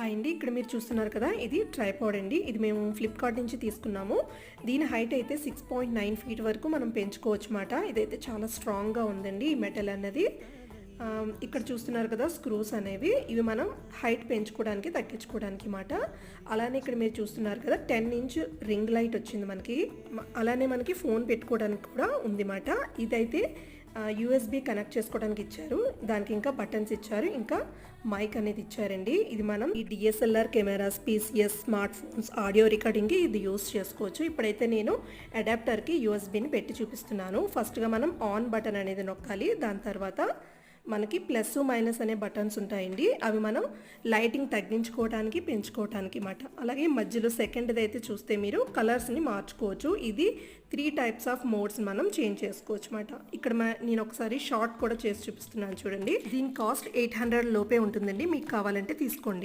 Hi అండి, ఇక్కడ మీరు చూస్తున్నారు కదా, ఇది ట్రైపాడ్ అండి. ఇది మేము ఫ్లిప్కార్ట్ నుంచి తీసుకున్నాము. దీని హైట్ అయితే 6.9 ఫీట్ వరకు మనం పెంచుకోవచ్చు మాట. ఇదైతే చాలా స్ట్రాంగ్గా ఉందండి ఈ మెటల్ అన్నది. ఇక్కడ చూస్తున్నారు కదా స్క్రూస్ అనేవి, ఇవి మనం హైట్ పెంచుకోవడానికి తగ్గించుకోవడానికి మాట. అలానే ఇక్కడ మీరు చూస్తున్నారు కదా 10 ఇంచ్ రింగ్ లైట్ వచ్చింది మనకి. అలానే మనకి ఫోన్ పెట్టుకోవడానికి కూడా ఉంది మాట. ఇదైతే యూఎస్బి కనెక్ట్ చేసుకోవడానికి ఇచ్చారు. దానికి ఇంకా బటన్స్ ఇచ్చారు, ఇంకా మైక్ అనేది ఇచ్చారండి. ఇది మనం ఈ DSLR cameras, PCs, smart phones, audio రికార్డింగ్కి ఇది యూస్ చేసుకోవచ్చు. ఇప్పుడైతే నేను అడాప్టర్కి యూఎస్బిని పెట్టి చూపిస్తున్నాను. ఫస్ట్గా మనం ఆన్ బటన్ అనేది నొక్కాలి. దాని తర్వాత మనకి ప్లస్ మైనస్ అనే బటన్స్ ఉంటాయండి. అవి మనం లైటింగ్ తగ్గించుకోవడానికి పెంచుకోవడానికి మాట. అలాగే మధ్యలో సెకండ్ది అయితే చూస్తే మీరు కలర్స్ని మార్చుకోవచ్చు. ఇది 3 టైప్స్ ఆఫ్ మోడ్స్ మనం చేంజ్ చేసుకోవచ్చు మాట. ఇక్కడ నేను ఒకసారి షార్ట్ కూడా చేసి చూపిస్తున్నాను చూడండి. దీని కాస్ట్ 800 లోపే ఉంటుందండి. మీకు కావాలంటే తీసుకోండి.